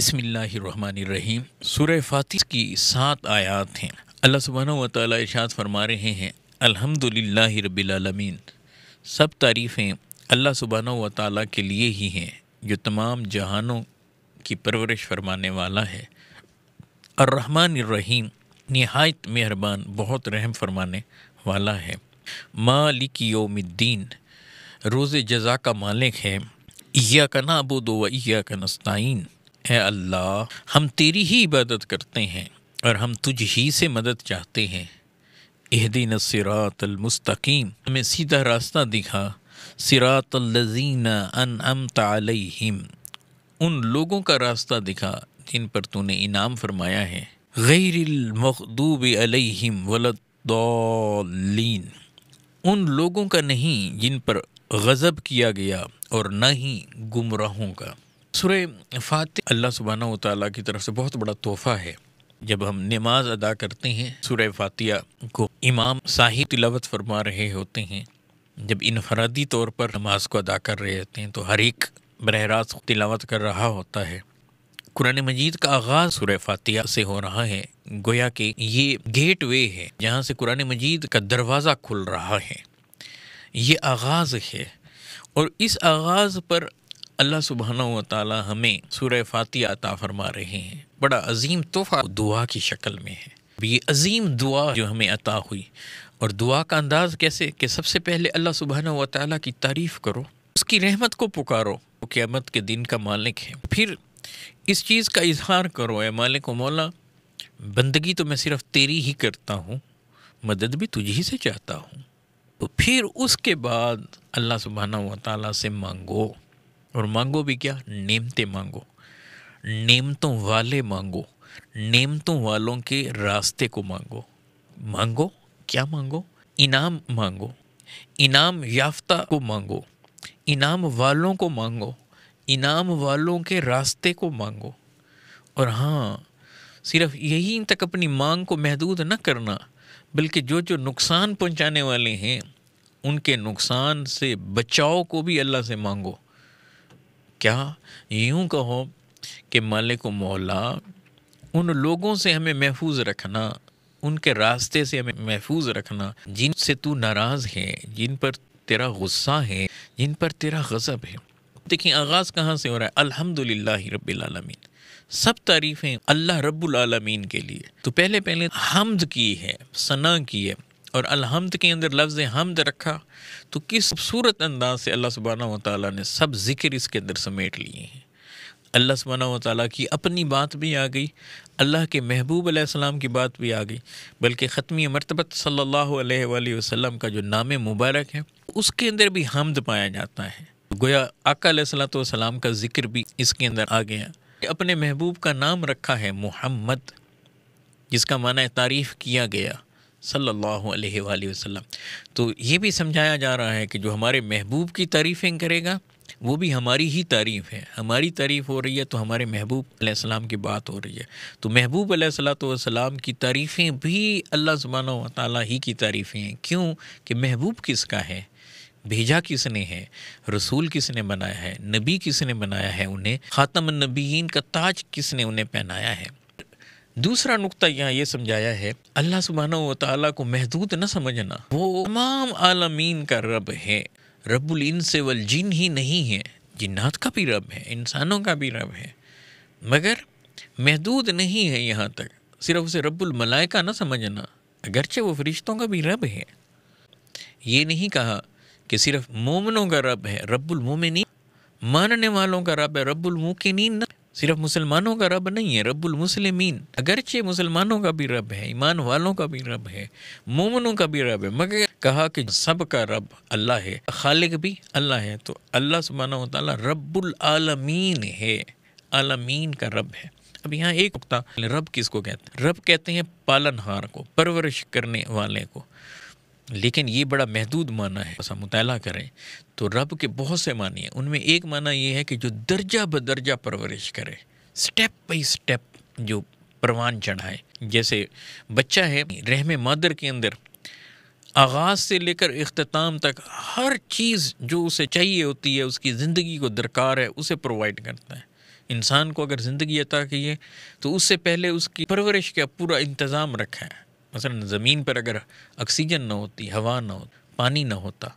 بسم اللہ الرحمن الرحیم۔ سورہ فاتحہ کی 7 آیات ہیں۔ اللہ سبحانہ و تعالیٰ ارشاد فرما رہے ہیں، الحمدللہ رب العالمین، سب تعریفیں اللہ سبحانہ و تعالیٰ کے لیے ہی ہیں جو تمام جہانوں کی پرورش فرمانے والا ہے۔ الرحمن الرحیم، نہایت مہربان، بہت رحم فرمانے والا ہے۔ مالک یوم الدین، روز جزا کا مالک ہے۔ ایاک نعبد و ایاک نستعین، اے اللہ ہم تیری ہی عبادت کرتے ہیں اور ہم تجھ ہی سے مدد چاہتے ہیں۔ اہدنا الصراط المستقیم، ہمیں سیدھا راستہ دکھا۔ صراط الذین انعمت علیہم، ان لوگوں کا راستہ دکھا جن پر تو نے انعام فرمایا ہے۔ غیر المغضوب علیہم ولا الضالین، ان لوگوں کا نہیں جن پر غضب کیا گیا اور نہ ہی گمراہوں کا۔ سورہ فاتحہ اللہ سبحانہ و تعالیٰ کی طرف سے بہت بڑا تحفہ ہے۔ جب ہم نماز ادا کرتے ہیں، سورہ فاتحہ کو امام صاحب تلاوت فرما رہے ہوتے ہیں، جب انفرادی طور پر نماز کو ادا کر رہے ہوتے ہیں تو ہر ایک براہ راست تلاوت کر رہا ہوتا ہے۔ قرآن مجید کا آغاز سورہ فاتحہ سے ہو رہا ہے، گویا کہ یہ گیٹ وے ہے جہاں سے قرآن مجید کا دروازہ کھل رہا ہے۔ یہ آغاز ہے، اور اس آغاز پر اللہ سبحانہ و تعالی ہمیں سورہ فاتحہ عطا فرما رہے ہیں۔ بڑا عظیم تحفہ دعا کی شکل میں ہے۔ یہ عظیم دعا جو ہمیں عطا ہوئی، اور دعا کا انداز کیسے کہ سب سے پہلے اللہ سبحانہ و تعالی کی تعریف کرو، اس کی رحمت کو پکارو، وہ قیامت کے دن کا مالک ہے۔ پھر اس چیز کا اظہار کرو، اے مالک و مولا، بندگی تو میں صرف تیری ہی کرتا ہوں، مدد بھی تجھ ہی سے چاہتا ہوں۔ تو پھر اس کے بعد اللہ سبحانہ و تعالیٰ سے مانگو، اور مانگو بھی کیا؟ نعمتیں مانگو، نعمتوں والے مانگو، نعمتوں والوں کے راستے کو مانگو۔ مانگو کیا؟ مانگو انعام، مانگو انعام یافتہ کو مانگو، انعام والوں کو مانگو، انعام والوں کے راستے کو مانگو۔ اور ہاں، صرف یہیں تک اپنی مانگ کو محدود نہ کرنا، بلکہ جو جو نقصان پہنچانے والے ہیں ان کے نقصان سے بچاؤ کو بھی اللہ سے مانگو۔ کیا؟ یوں کہو کہ مالک و مولا، ان لوگوں سے ہمیں محفوظ رکھنا، ان کے راستے سے ہمیں محفوظ رکھنا جن سے تو ناراض ہے، جن پر تیرا غصہ ہے، جن پر تیرا غضب ہے۔ دیکھیں آغاز کہاں سے ہو رہا ہے؟ الحمدللہ رب العالمین، سب تعریفیں اللہ رب العالمین کے لیے۔ تو پہلے حمد کی ہے، ثنا کی ہے، اور الحمد کے اندر لفظ حمد رکھا، تو کس خوبصورت انداز سے اللہ سبحانہ و تعالیٰ نے سب ذکر اس کے اندر سمیٹ لیے ہیں۔ اللہ سبحانہ و تعالیٰ کی اپنی بات بھی آ گئی، اللہ کے محبوب علیہ السلام کی بات بھی آ گئی، بلکہ ختمی مرتبت صلی اللہ علیہ وآلہ وسلم کا جو نام مبارک ہے اس کے اندر بھی حمد پایا جاتا ہے۔ گویا آقا علیہ الصلوۃ والسلام کا ذکر بھی اس کے اندر آ گیا۔ اپنے محبوب کا نام رکھا ہے محمد، جس کا معنی ہے تعریف کیا گیا، صلی اللہ علیہ وآلہ وسلم۔ تو یہ بھی سمجھایا جا رہا ہے کہ جو ہمارے محبوب کی تعریفیں کرے گا وہ بھی ہماری ہی تعریف ہے، ہماری تعریف ہو رہی ہے تو ہمارے محبوب علیہ السلام کی بات ہو رہی ہے۔ تو محبوب علیہ الصلوۃ والسلام کی تعریفیں بھی اللہ سبحانہ و تعالیٰ ہی کی تعریفیں ہیں۔ کیوں کہ محبوب کس کا ہے؟ بھیجا کس نے ہے؟ رسول کس نے بنایا ہے؟ نبی کس نے بنایا ہے انہیں؟ خاتم النبیین کا تاج کس نے انہیں پہنایا ہے؟ دوسرا نقطہ یہاں یہ سمجھایا ہے، اللہ سبحانہ و تعالیٰ کو محدود نہ سمجھنا، وہ تمام عالمین کا رب ہے۔ رب الانس والجن ہی نہیں ہے، جنات کا بھی رب ہے، انسانوں کا بھی رب ہے، مگر محدود نہیں ہے یہاں تک صرف اسے رب الملائکہ نہ سمجھنا، اگرچہ وہ فرشتوں کا بھی رب ہے۔ یہ نہیں کہا کہ صرف مومنوں کا رب ہے، رب المومنین، ماننے والوں کا رب ہے، رب الموقنین نہ، صرف مسلمانوں کا رب نہیں ہے، رب المسلمین، اگرچہ مسلمانوں کا بھی رب ہے، ایمان والوں کا بھی رب ہے، مومنوں کا بھی رب ہے، مگر کہا کہ سب کا رب اللہ ہے، خالق بھی اللہ ہے۔ تو اللہ سبحانہ و تعالیٰ رب العالمین ہے، عالمین کا رب ہے۔ اب یہاں ایک نقطہ، رب کس کو کہتے ہیں؟ رب کہتے ہیں پالن ہار کو، پرورش کرنے والے کو، لیکن یہ بڑا محدود معنی ہے۔ ایسا مطالعہ کریں تو رب کے بہت سے معنی ہیں، ان میں ایک معنی یہ ہے کہ جو درجہ بدرجہ پرورش کرے، سٹیپ بائی سٹیپ جو پروان چڑھائے۔ جیسے بچہ ہے رحم مادر کے اندر، آغاز سے لے کر اختتام تک ہر چیز جو اسے چاہیے ہوتی ہے، اس کی زندگی کو درکار ہے، اسے پرووائڈ کرتا ہے۔ انسان کو اگر زندگی عطا کی ہے تو اس سے پہلے اس کی پرورش کا پورا انتظام رکھا ہے۔ مثلا زمین پر اگر آکسیجن نہ ہوتی، ہوا نہ ہو، پانی نہ ہوتا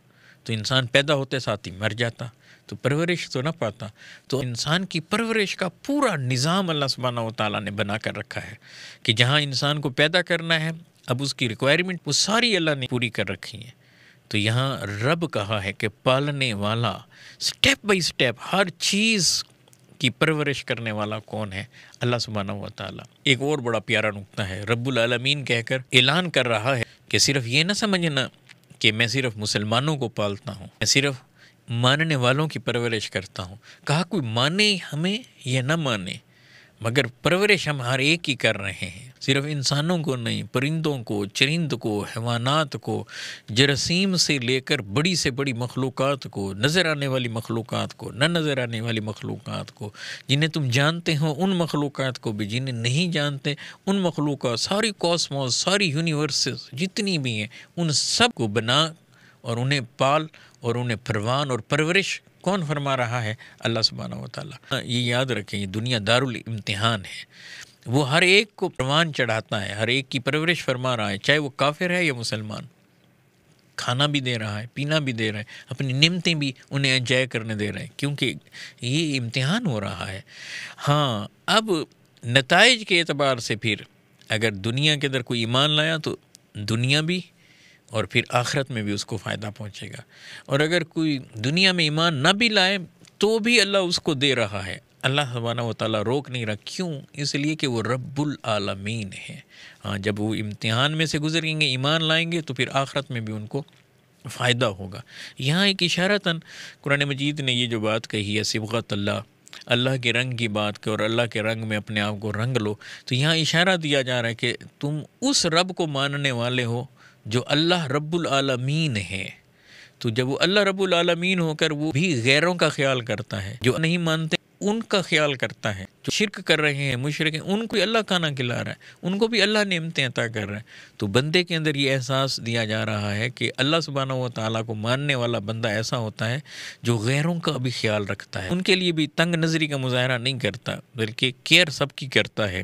تو انسان پیدا ہوتے ساتھ ہی مر جاتا، تو پرورش تو نہ پاتا۔ تو انسان کی پرورش کا پورا نظام اللہ سبحانہ و تعالیٰ نے بنا کر رکھا ہے کہ جہاں انسان کو پیدا کرنا ہے، اب اس کی ریکوائرمنٹ وہ ساری اللہ نے پوری کر رکھی ہیں۔ تو یہاں رب کہا ہے کہ پالنے والا، سٹیپ بائی سٹیپ ہر چیز کی پرورش کرنے والا کون ہے؟ اللہ سبحانہ و تعالیٰ۔ ایک اور بڑا پیارا نقطہ ہے، رب العالمین کہہ کر اعلان کر رہا ہے کہ صرف یہ نہ سمجھنا کہ میں صرف مسلمانوں کو پالتا ہوں، میں صرف ماننے والوں کی پرورش کرتا ہوں۔ کہا کوئی مانے ہمیں یا نہ مانے، مگر پرورش ہم ہر ایک کی کر رہے ہیں، صرف انسانوں کو نہیں، پرندوں کو، چرند کو، حیوانات کو، جراثیم سے لے کر بڑی سے بڑی مخلوقات کو، نظر آنے والی مخلوقات کو، نہ نظر آنے والی مخلوقات کو، جنہیں تم جانتے ہو ان مخلوقات کو بھی، جنہیں نہیں جانتے ان مخلوقات، ساری کاسموس، ساری یونیورسز جتنی بھی ہیں، ان سب کو بنا اور انہیں پال اور انہیں پروان اور پرورش کون فرما رہا ہے؟ اللہ سبحانہ و تعالیٰ۔ یہ یاد رکھیں، یہ دنیا دارالامتحان ہے، وہ ہر ایک کو پروان چڑھاتا ہے، ہر ایک کی پرورش فرما رہا ہے، چاہے وہ کافر ہے یا مسلمان۔ کھانا بھی دے رہا ہے، پینا بھی دے رہا ہے، اپنی نعمتیں بھی انہیں انجوائے کرنے دے رہے ہیں، کیونکہ یہ امتحان ہو رہا ہے۔ ہاں، اب نتائج کے اعتبار سے پھر اگر دنیا کے اندر کوئی ایمان لایا تو دنیا بھی اور پھر آخرت میں بھی اس کو فائدہ پہنچے گا، اور اگر کوئی دنیا میں ایمان نہ بھی لائے تو بھی اللہ اس کو دے رہا ہے، اللہ سبحانہ و تعالیٰ روک نہیں رہا۔ کیوں؟ اس لیے کہ وہ رب العالمین ہے۔ ہاں، جب وہ امتحان میں سے گزریں گے، ایمان لائیں گے، تو پھر آخرت میں بھی ان کو فائدہ ہوگا۔ یہاں ایک اشارتاً قرآن مجید نے یہ جو بات کہی ہے، صبغت اللہ، اللہ کے رنگ کی بات کہ اور اللہ کے رنگ میں اپنے آپ کو رنگ لو، تو یہاں اشارہ دیا جا رہا ہے کہ تم اس رب کو ماننے والے ہو جو اللہ رب العالمین ہے۔ تو جب وہ اللہ رب العالمین ہو کر وہ بھی غیروں کا خیال کرتا ہے، جو نہیں مانتے ان کا خیال کرتا ہے، جو شرک کر رہے ہیں، مشرک ہیں، ان کو اللہ کھانا کھلا رہا ہے، ان کو بھی اللہ نعمتیں عطا کر رہا ہے۔ تو بندے کے اندر یہ احساس دیا جا رہا ہے کہ اللہ سبحانہ و تعالیٰ کو ماننے والا بندہ ایسا ہوتا ہے جو غیروں کا بھی خیال رکھتا ہے، ان کے لیے بھی تنگ نظری کا مظاہرہ نہیں کرتا، بلکہ کیئر سب کی کرتا ہے۔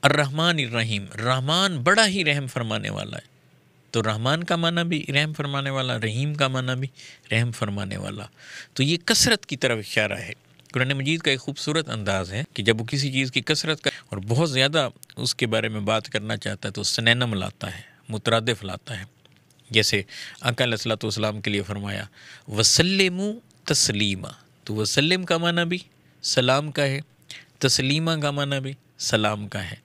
الرحمن الرحیم، رحمان بڑا ہی رحم فرمانے والا ہے۔ تو رحمان کا معنی بھی رحم فرمانے والا، رحیم کا معنی بھی رحم فرمانے والا۔ تو یہ کثرت کی طرف اشارہ ہے۔ قرآن مجید کا ایک خوبصورت انداز ہے کہ جب وہ کسی چیز کی کثرت کا اور بہت زیادہ اس کے بارے میں بات کرنا چاہتا ہے تو سنینم لاتا ہے، مترادف لاتا ہے۔ جیسے آقا علیہ الصلوۃ والسلام کے لیے فرمایا وسلموا تسلیما، تو وسلم کا معنی بھی سلام کا ہے، تسلیمہ کا معنی بھی سلام کا ہے۔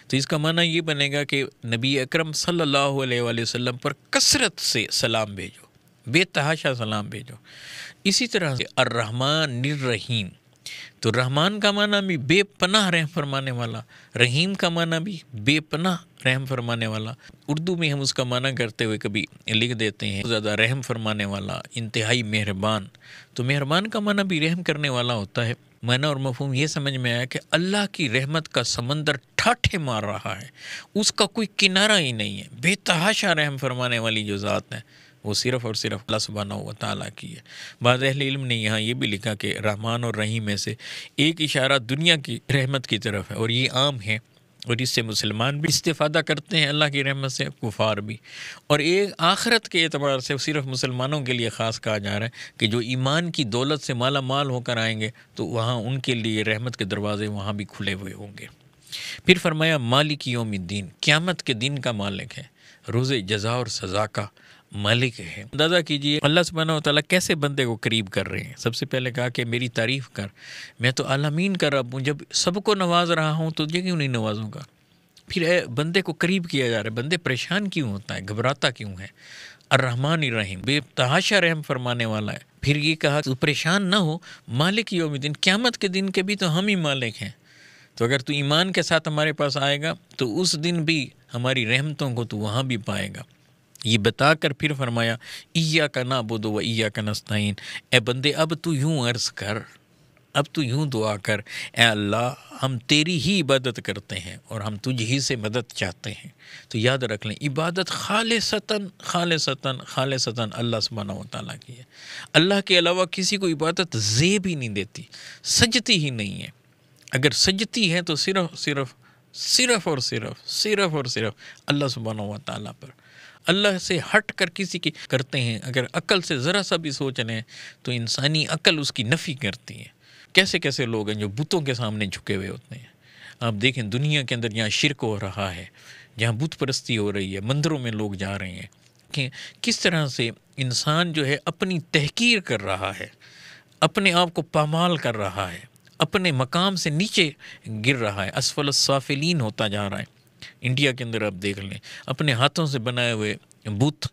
تو اس کا معنی یہ بنے گا کہ نبی اکرم صلی اللہ علیہ وآلہ وسلم پر کثرت سے سلام بھیجو، بے تحاشا سلام بھیجو۔ اسی طرح سے الرحمن الرحیم، تو رحمان کا معنی بھی بے پناہ رحم فرمانے والا، رحیم کا معنی بھی بے پناہ رحم فرمانے والا۔ اردو میں ہم اس کا معنی کرتے ہوئے کبھی لکھ دیتے ہیں زیادہ رحم فرمانے والا، انتہائی مہربان۔ تو مہربان کا معنی بھی رحم کرنے والا ہوتا ہے۔ معنی اور مفہوم یہ سمجھ میں آیا کہ اللہ کی رحمت کا سمندر ٹھاٹھے مار رہا ہے، اس کا کوئی کنارہ ہی نہیں ہے۔ بے تحاشا رحم فرمانے والی جو ذات ہے وہ صرف اور صرف اللہ سبحانہ و تعالیٰ کی ہے۔ بعض اہل علم نے یہاں یہ بھی لکھا کہ رحمان اور رحیم میں سے ایک اشارہ دنیا کی رحمت کی طرف ہے، اور یہ عام ہے، اور اس سے مسلمان بھی استفادہ کرتے ہیں اللہ کی رحمت سے، کفار بھی۔ اور ایک آخرت کے اعتبار سے صرف مسلمانوں کے لیے خاص کہا جا رہا ہے کہ جو ایمان کی دولت سے مالا مال ہو کر آئیں گے تو وہاں ان کے لیے رحمت کے دروازے وہاں بھی کھلے ہوئے ہوں گے۔ پھر فرمایا مالک یوم الدین، قیامت کے دن کا مالک ہے، روز جزا اور سزا کا مالک ہے۔ اندازہ کیجئے اللہ سبحانہ و تعالیٰ کیسے بندے کو قریب کر رہے ہیں۔ سب سے پہلے کہا کہ میری تعریف کر، میں تو عالمین کا رب ہوں، جب سب کو نواز رہا ہوں تو تجھے کیوں نہیں نوازوں گا۔ پھر بندے کو قریب کیا جا رہا ہے، بندے پریشان کیوں ہوتا ہے، گھبراتا کیوں ہے۔ الرحمن الرحیم، بے تحاشا رحم فرمانے والا ہے۔ پھر یہ کہا تو پریشان نہ ہو، مالک یوم الدین، قیامت کے دن کے بھی تو ہم ہی مالک ہیں۔ تو اگر تو ایمان کے ساتھ ہمارے پاس آئے گا تو اس دن بھی ہماری رحمتوں کو تو وہاں بھی پائے گا۔ یہ بتا کر پھر فرمایا ایاک نعبد و ایاک نستعین، اے بندے اب تو یوں عرض کر، اب تو یوں دعا کر، اے اللہ ہم تیری ہی عبادت کرتے ہیں اور ہم تجھ ہی سے مدد چاہتے ہیں۔ تو یاد رکھ لیں، عبادت خالصتاً خالصتاً خالصتاً اللہ سبحانہ و تعالیٰ کی ہے۔ اللہ کے علاوہ کسی کو عبادت زیب ہی نہیں دیتی، سجتی ہی نہیں ہے۔ اگر سجتی ہے تو صرف اور صرف اللہ سبحانہ و تعالیٰ پر، اللہ سے ہٹ کر کسی کی کرتے ہیں۔ اگر عقل سے ذرا سا بھی سوچ لیں تو انسانی عقل اس کی نفی کرتی ہے۔ کیسے کیسے لوگ ہیں جو بتوں کے سامنے جھکے ہوئے ہوتے ہیں۔ آپ دیکھیں دنیا کے اندر جہاں شرک ہو رہا ہے، جہاں بت پرستی ہو رہی ہے، مندروں میں لوگ جا رہے ہیں، کہ کس طرح سے انسان جو ہے اپنی تحقیر کر رہا ہے، اپنے آپ کو پامال کر رہا ہے، اپنے مقام سے نیچے گر رہا ہے، اسفل السافلین ہوتا جا رہا ہے۔ انڈیا کے اندر آپ دیکھ لیں، اپنے ہاتھوں سے بنائے ہوئے بت،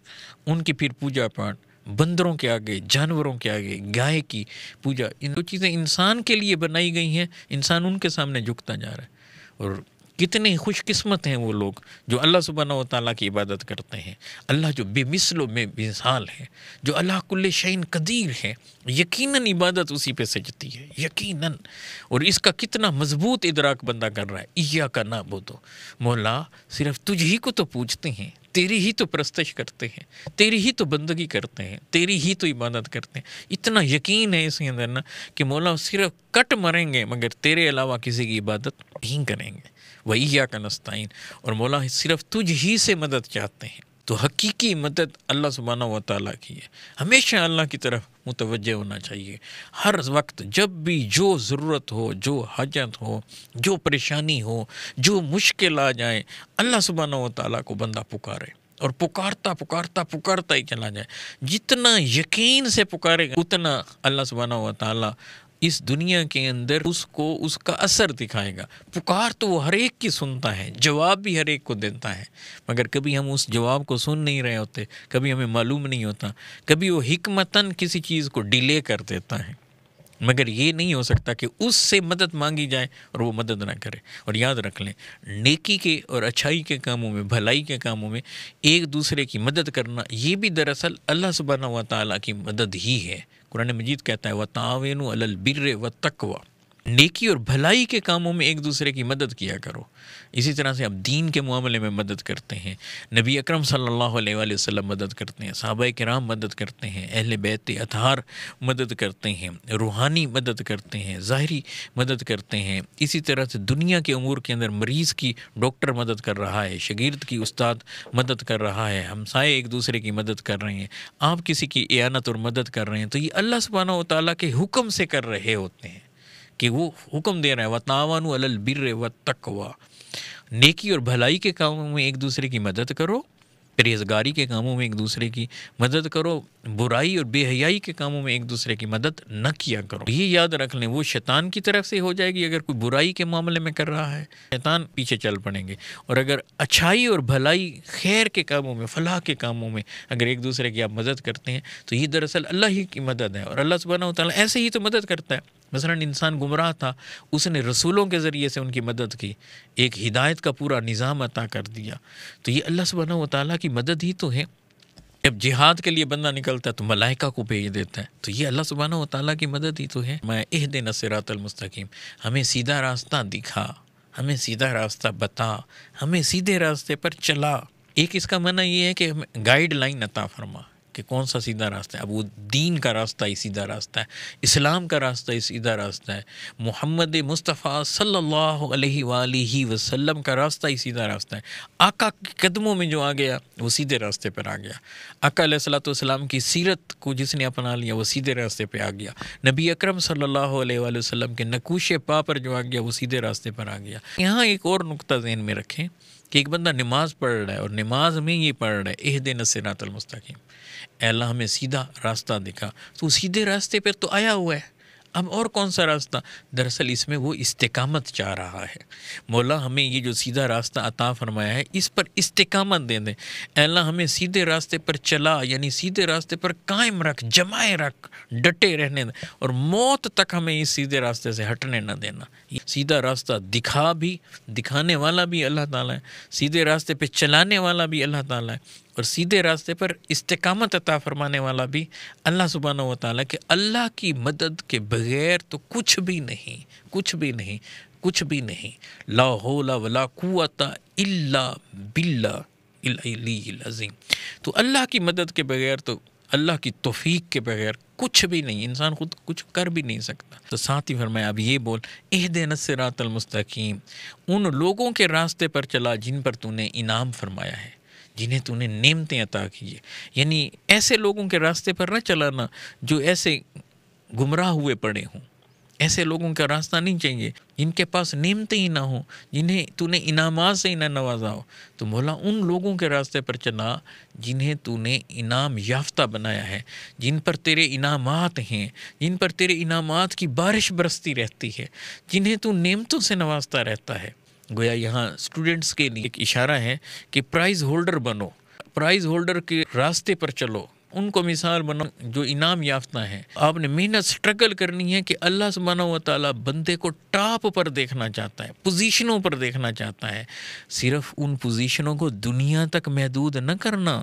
ان کی پھر پوجا پاٹ، بندروں کے آگے، جانوروں کے آگے، گائے کی پوجا، ان جو چیزیں انسان کے لیے بنائی گئی ہیں، انسان ان کے سامنے جھکتا جا رہا ہے۔ اور کتنے خوش قسمت ہیں وہ لوگ جو اللہ سبحانہ و تعالیٰ کی عبادت کرتے ہیں، اللہ جو بے مثل و بے مثال ہے، جو اللہ کل شیء قدیر ہے، یقیناً عبادت اسی پہ سجتی ہے، یقیناً۔ اور اس کا کتنا مضبوط ادراک بندہ کر رہا ہے، ایاک نعبد، مولا صرف تجھ ہی کو تو پوجتے ہیں، تیری ہی تو پرستش کرتے ہیں، تیری ہی تو بندگی کرتے ہیں، تیری ہی تو عبادت کرتے ہیں۔ اتنا یقین ہے اس کے اندر نا کہ مولا صرف کٹ مریں گے مگر تیرے علاوہ کسی کی عبادت نہیں کریں گے۔ وَإِيَّاكَ نَسْتَعِينُ، اور مولا صرف تجھ ہی سے مدد چاہتے ہیں۔ تو حقیقی مدد اللہ سبحانہ و تعالیٰ کی ہے۔ ہمیشہ اللہ کی طرف متوجہ ہونا چاہیے، ہر وقت جب بھی جو ضرورت ہو، جو حاجت ہو، جو پریشانی ہو، جو مشکل آ جائے، اللہ سبحانہ و تعالیٰ کو بندہ پکارے، اور پکارتا ہی چلا جائے۔ جتنا یقین سے پکارے گا اتنا اللہ سبحانہ و تعالیٰ اس دنیا کے اندر اس کو اس کا اثر دکھائے گا۔ پکار تو وہ ہر ایک کی سنتا ہے، جواب بھی ہر ایک کو دیتا ہے، مگر کبھی ہم اس جواب کو سن نہیں رہے ہوتے، کبھی ہمیں معلوم نہیں ہوتا، کبھی وہ حکمتاً کسی چیز کو ڈیلے کر دیتا ہے، مگر یہ نہیں ہو سکتا کہ اس سے مدد مانگی جائے اور وہ مدد نہ کرے۔ اور یاد رکھ لیں، نیکی کے اور اچھائی کے کاموں میں، بھلائی کے کاموں میں ایک دوسرے کی مدد کرنا، یہ بھی دراصل اللہ سبحانہ و تعالیٰ کی مدد ہی ہے۔ قرآن مجید کہتا ہے وَتَعَاوَنُوا عَلَى الْبِرِّ وَالتَّقْوَىٰ، نیکی اور بھلائی کے کاموں میں ایک دوسرے کی مدد کیا کرو۔ اسی طرح سے اب دین کے معاملے میں مدد کرتے ہیں، نبی اکرم صلی اللہ علیہ وآلہ وسلم مدد کرتے ہیں، صحابہ کرام مدد کرتے ہیں، اہل بیت اطہار مدد کرتے ہیں، روحانی مدد کرتے ہیں، ظاہری مدد کرتے ہیں۔ اسی طرح سے دنیا کے امور کے اندر مریض کی ڈاکٹر مدد کر رہا ہے، شاگرد کی استاد مدد کر رہا ہے، ہمسائے ایک دوسرے کی مدد کر رہے ہیں، آپ کسی کی اعانت اور مدد کر رہے ہیں، تو یہ اللہ سبحانہ و تعالیٰ کے حکم سے کر رہے ہوتے ہیں، کہ وہ حکم دے رہا ہے وَتَعَاوَنُوا عَلَى الْبِرِّ وَالتَّقْوَىٰ، نیکی اور بھلائی کے کاموں میں ایک دوسرے کی مدد کرو، پرہیزگاری کے کاموں میں ایک دوسرے کی مدد کرو، برائی اور بے حیائی کے کاموں میں ایک دوسرے کی مدد نہ کیا کرو۔ یہ یاد رکھ لیں، وہ شیطان کی طرف سے ہو جائے گی اگر کوئی برائی کے معاملے میں کر رہا ہے، شیطان پیچھے چل پڑیں گے، اور اگر اچھائی اور بھلائی، خیر کے کاموں میں، فلاح کے کاموں میں اگر ایک دوسرے کی آپ مدد کرتے ہیں تو یہ دراصل اللہ ہی کی مدد ہے، اور اللہ سبحانہ و تعالیٰ ایسے ہی تو مدد کرتا ہے۔ مثلا انسان گمراہ تھا، اس نے رسولوں کے ذریعے سے ان کی مدد کی، ایک ہدایت کا پورا نظام عطا کر دیا، تو یہ اللہ سبحانہ و تعالیٰ کی مدد ہی تو ہے۔ جب جہاد کے لیے بندہ نکلتا ہے تو ملائکہ کو بھیج دیتا ہے، تو یہ اللہ سبحانہ و تعالیٰ کی مدد ہی تو ہے۔ میں اہدنا الصراط المستقیم، ہمیں سیدھا راستہ دکھا، ہمیں سیدھا راستہ بتا، ہمیں سیدھے راستے پر چلا۔ ایک اس کا معنی یہ ہے کہ ہمیں گائیڈ لائن عطا فرما کہ کون سا سیدھا راستہ ہے۔ اب وہ دین کا راستہ ہی سیدھا راستہ ہے، اسلام کا راستہ ہی سیدھا راستہ ہے، محمد مصطفیٰ صلی اللہ علیہ وآلہ وسلم کا راستہ ہی سیدھا راستہ ہے۔ آقا کے قدموں میں جو آ گیا وہ سیدھے راستے پر آ گیا، آقا علیہ الصلوۃ والسلام کی سیرت کو جس نے اپنا لیا وہ سیدھے راستے پہ آ گیا، نبی اکرم صلی اللہ علیہ وآلہ وسلم کے نقوش پا پر جو آ گیا وہ سیدھے راستے پر آ گیا۔ یہاں ایک اور نقطہ ذہن میں رکھیں کہ ایک بندہ نماز پڑھ رہا ہے اور نماز میں یہ پڑھ رہا ہے اہدنا الصراط المستقیم، اے اللہ ہمیں سیدھا راستہ دکھا، تو سیدھے راستے پر تو آیا ہوا ہے، اب اور کون سا راستہ؟ دراصل اس میں وہ استقامت چاہ رہا ہے۔ مولا ہمیں یہ جو سیدھا راستہ عطا فرمایا ہے اس پر استقامت دے دیں، اے اللہ ہمیں سیدھے راستے پر چلا، یعنی سیدھے راستے پر قائم رکھ، جمائے رکھ، ڈٹے رہنے دیں، اور موت تک ہمیں اس سیدھے راستے سے ہٹنے نہ دینا۔ سیدھا راستہ دکھانے والا بھی اللہ تعالیٰ ہے، سیدھے راستے پہ چلانے والا بھی اللہ تعالیٰ ہے، اور سیدھے راستے پر استقامت عطا فرمانے والا بھی اللہ سبحانہ و تعالیٰ کے۔ اللہ کی مدد کے بغیر تو کچھ بھی نہیں، لا حول ولا قوت الا باللہ العلی العظیم۔ تو اللہ کی مدد کے بغیر تو اللہ کی توفیق کے بغیر کچھ بھی نہیں، انسان خود کچھ کر بھی نہیں سکتا۔ تو ساتھ ہی فرمایا اب یہ بول، اہدنا الصراط المستقیم، ان لوگوں کے راستے پر چلا جن پر تو نے انعام فرمایا ہے، جنہیں تو نے نعمتیں عطا کی ہے۔ یعنی ایسے لوگوں کے راستے پر نہ چلانا جو ایسے گمراہ ہوئے پڑے ہوں، ایسے لوگوں کا راستہ نہیں چاہیے جن کے پاس نعمتیں ہی نہ ہوں، جنہیں تو نے انعامات سے ہی نہ نوازا ہو۔ تو مولا ان لوگوں کے راستے پر چلا جنہیں تو نے انعام یافتہ بنایا ہے، جن پر تیرے انعامات ہیں، جن پر تیرے انعامات کی بارش برستی رہتی ہے، جنہیں تو نعمتوں سے نوازتا رہتا ہے۔ گویا یہاں اسٹوڈنٹس کے لیے ایک اشارہ ہے کہ پرائز ہولڈر بنو، پرائز ہولڈر کے راستے پر چلو، ان کو مثال بناؤ جو انعام یافتہ ہیں۔ آپ نے محنت سٹرگل کرنی ہے کہ اللہ سبحانہ و تعالیٰ بندے کو ٹاپ پر دیکھنا چاہتا ہے، پوزیشنوں پر دیکھنا چاہتا ہے۔ صرف ان پوزیشنوں کو دنیا تک محدود نہ کرنا،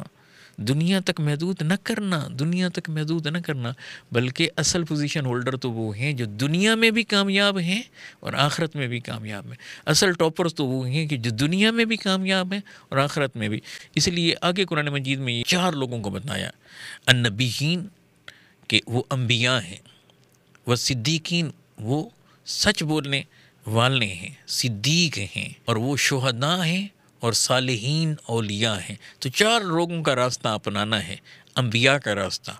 دنیا تک محدود نہ کرنا، دنیا تک محدود نہ کرنا، بلکہ اصل پوزیشن ہولڈر تو وہ ہیں جو دنیا میں بھی کامیاب ہیں اور آخرت میں بھی کامیاب ہیں۔ اصل ٹاپرز تو وہ ہیں کہ جو دنیا میں بھی کامیاب ہیں اور آخرت میں بھی۔ اس لیے آگے قرآن مجید میں یہ 4 لوگوں کو بتایا، النبیین کہ وہ انبیاء ہیں، والصدیقین وہ سچ بولنے والے ہیں، صدیق ہیں، اور وہ شہداء ہیں اور صالحین اولیاء ہیں۔ تو 4 لوگوں کا راستہ اپنانا ہے، انبیاء کا راستہ۔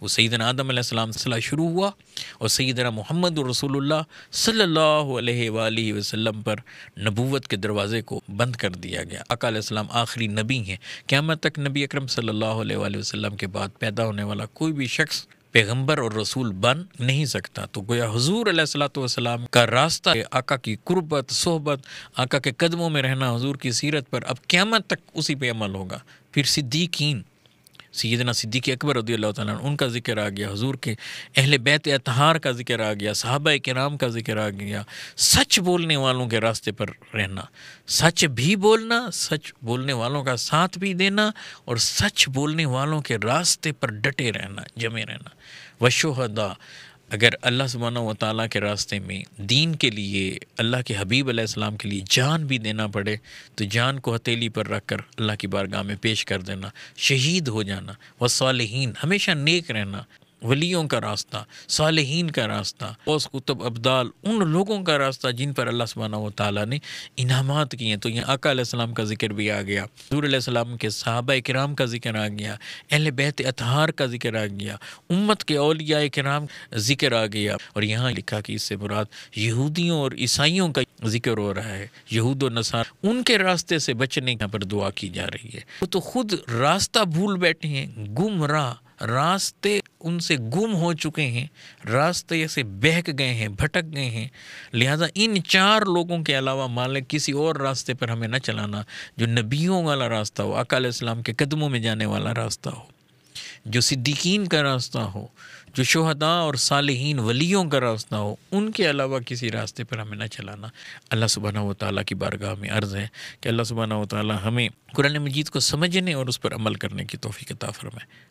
وہ سیدنا آدم علیہ السلام سے شروع ہوا اور سیدنا محمد رسول اللہ صلی اللہ علیہ وآلہ وسلم پر نبوت کے دروازے کو بند کر دیا گیا۔ آقا علیہ السلام آخری نبی ہیں، قیامت تک نبی اکرم صلی اللہ علیہ وآلہ وسلم کے بعد پیدا ہونے والا کوئی بھی شخص پیغمبر اور رسول بن نہیں سکتا۔ تو گویا حضور علیہ الصلوۃ والسلام کا راستہ، آقا کی قربت، صحبت، آقا کے قدموں میں رہنا، حضور کی سیرت پر اب قیامت تک اسی پہ عمل ہوگا۔ پھر صدیقین، سیدنا صدیق اکبر رضی اللہ تعالیٰ عنہ، ان کا ذکر آ گیا، حضور کے اہل بیت اطہار کا ذکر آ گیا، صحابہ کرام کا ذکر آ گیا۔ سچ بولنے والوں کے راستے پر رہنا، سچ بھی بولنا، سچ بولنے والوں کا ساتھ بھی دینا، اور سچ بولنے والوں کے راستے پر ڈٹے رہنا، جمے رہنا۔ وشہداء، اگر اللہ سبحانہ و تعالیٰ کے راستے میں دین کے لیے، اللہ کے حبیب علیہ السلام کے لیے جان بھی دینا پڑے تو جان کو ہتھیلی پر رکھ کر اللہ کی بارگاہ میں پیش کر دینا، شہید ہو جانا۔ والصالحین، ہمیشہ نیک رہنا، ولیوں کا راستہ، صالحین کا راستہ، غوث قطب ابدال، ان لوگوں کا راستہ جن پر اللہ سبحانہ و تعالیٰ نے انعامات کیے ہیں۔ تو یہاں آقا علیہ السلام کا ذکر بھی آ گیا، حضور علیہ السلام کے صحابہ کرام کا ذکر آ گیا، اہل بیت اطہار کا ذکر آ گیا، امت کے اولیاء کرام ذکر آ گیا، اور یہاں لکھا کہ اس سے مراد یہودیوں اور عیسائیوں کا ذکر ہو رہا ہے، یہود و نصارہ، ان کے راستے سے بچنے پر دعا کی جا رہی ہے۔ وہ تو خود راستہ بھول بیٹھے ہیں، گمراہ، راستے ان سے گم ہو چکے ہیں، راستے سے بہک گئے ہیں، بھٹک گئے ہیں۔ لہذا ان 4 لوگوں کے علاوہ مالک کسی اور راستے پر ہمیں نہ چلانا جو نبیوں والا راستہ ہو، آقا علیہ السلام کے قدموں میں جانے والا راستہ ہو، جو صدیقین کا راستہ ہو، جو شہداء اور صالحین ولیوں کا راستہ ہو، ان کے علاوہ کسی راستے پر ہمیں نہ چلانا۔ اللہ سبحانہ و تعالیٰ کی بارگاہ میں عرض ہے کہ اللہ سبحانہ و تعالیٰ ہمیں قرآن مجید کو سمجھنے اور اس پر عمل کرنے کی توفیق عطا فرمائے۔